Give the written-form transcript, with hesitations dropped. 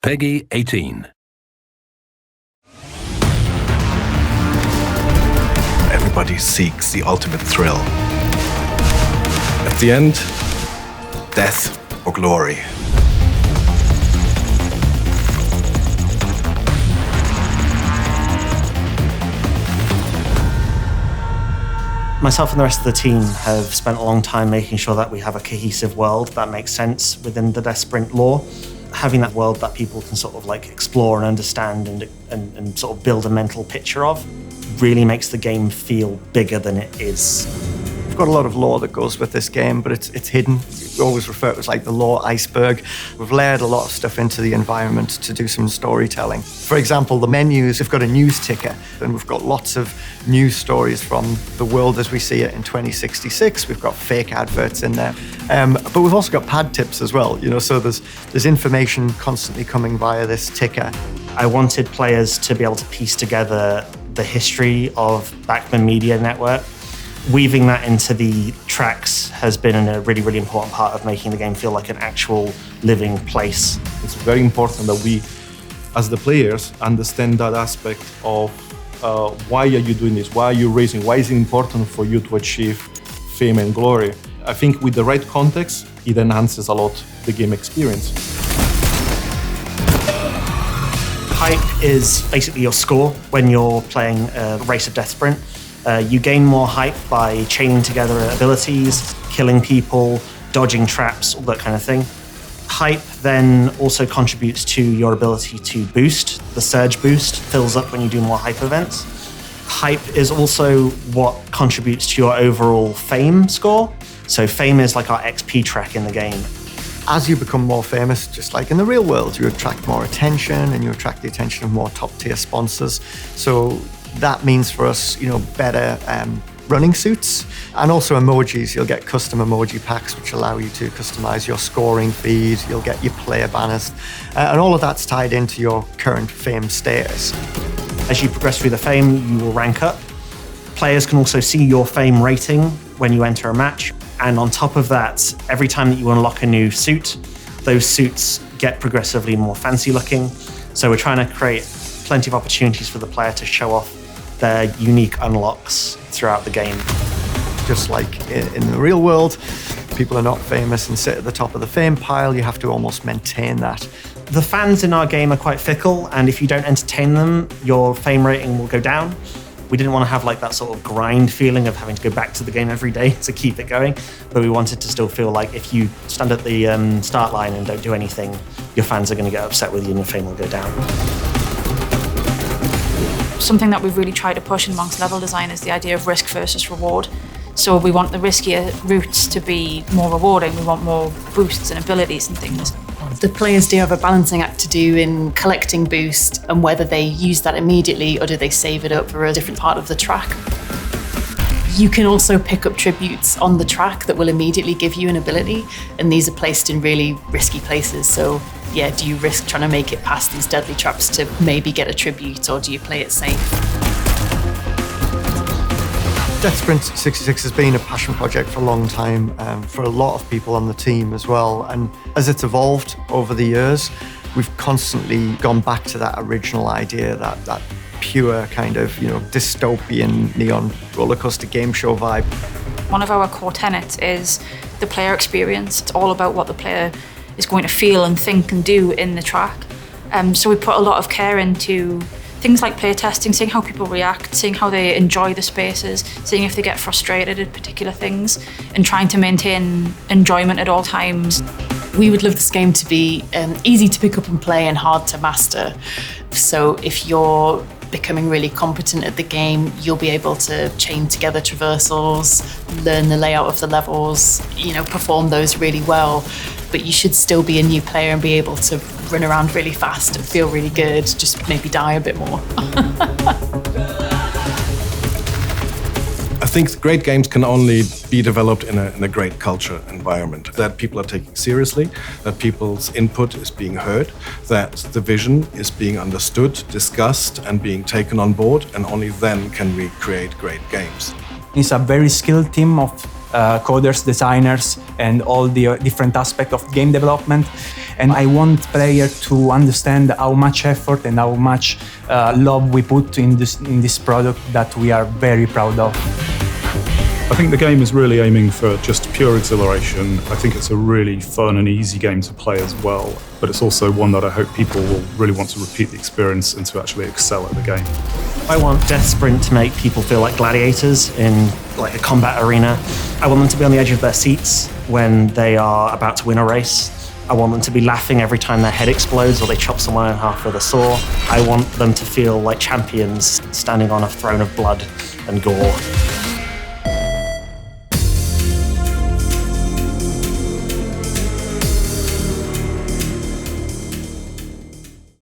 Peggy 18. Everybody seeks the ultimate thrill. At the end, death or glory. Myself and the rest of the team have spent a long time making sure that we have a cohesive world that makes sense within the DeathSprint lore. Having that world that people can sort of like explore and understand and sort of build a mental picture of really makes the game feel bigger than it is. We've got a lot of lore that goes with this game, but it's hidden. We always refer to it as like the lore iceberg. We've layered a lot of stuff into the environment to do some storytelling. For example, the menus, we've got a news ticker, and we've got lots of news stories from the world as we see it in 2066. We've got fake adverts in there. But we've also got pad tips as well, so there's information constantly coming via this ticker. I wanted players to be able to piece together the history of Bachman Media Network. Weaving that into the tracks has been a really, really important part of making the game feel like an actual living place. It's very important that we, as the players, understand that aspect of why are you doing this, why are you racing, why is it important for you to achieve fame and glory. I think with the right context, it enhances a lot the game experience. Hype is basically your score when you're playing a race of DeathSprint. You gain more hype by chaining together abilities, killing people, dodging traps, all that kind of thing. Hype then also contributes to your ability to boost. The surge boost fills up when you do more hype events. Hype is also what contributes to your overall fame score. So fame is like our XP track in the game. As you become more famous, just like in the real world, you attract more attention and you attract the attention of more top-tier sponsors. So that means for us, better running suits and also emojis. You'll get custom emoji packs which allow you to customize your scoring feed. You'll get your player banners, and all of that's tied into your current fame status. As you progress through the fame, you will rank up. Players can also see your fame rating when you enter a match. And on top of that, every time that you unlock a new suit, those suits get progressively more fancy looking. So we're trying to create plenty of opportunities for the player to show off their unique unlocks throughout the game. Just like in the real world, people are not famous and sit at the top of the fame pile. You have to almost maintain that. The fans in our game are quite fickle, and if you don't entertain them, your fame rating will go down. We didn't want to have like that sort of grind feeling of having to go back to the game every day to keep it going, but we wanted to still feel like if you stand at the start line and don't do anything, your fans are going to get upset with you and your fame will go down. Something that we've really tried to push amongst level design is the idea of risk versus reward. So we want the riskier routes to be more rewarding. We want more boosts and abilities and things. The players do have a balancing act to do in collecting boost and whether they use that immediately or do they save it up for a different part of the track. You can also pick up tributes on the track that will immediately give you an ability, and these are placed in really risky places. So yeah, do you risk trying to make it past these deadly traps to maybe get a tribute, or do you play it safe? DeathSprint 66 has been a passion project for a long time, for a lot of people on the team as well. And as it's evolved over the years, we've constantly gone back to that original idea, that pure kind of, dystopian neon rollercoaster game show vibe. One of our core tenets is the player experience. It's all about what the player is going to feel and think and do in the track. So we put a lot of care into things like play testing, seeing how people react, seeing how they enjoy the spaces, seeing if they get frustrated at particular things, and trying to maintain enjoyment at all times. We would love this game to be easy to pick up and play and hard to master. So if you're becoming really competent at the game, you'll be able to chain together traversals, learn the layout of the levels, perform those really well. But you should still be a new player and be able to run around really fast and feel really good, just maybe die a bit more. I think great games can only be developed in a great culture environment, that people are taking seriously, that people's input is being heard, that the vision is being understood, discussed, and being taken on board, and only then can we create great games. It's a very skilled team of coders, designers, and all the different aspects of game development. And I want players to understand how much effort and how much love we put in this product that we are very proud of. I think the game is really aiming for just pure exhilaration. I think it's a really fun and easy game to play as well, but it's also one that I hope people will really want to repeat the experience and to actually excel at the game. I want DeathSprint to make people feel like gladiators in like a combat arena. I want them to be on the edge of their seats when they are about to win a race. I want them to be laughing every time their head explodes or they chop someone in half with a saw. I want them to feel like champions standing on a throne of blood and gore.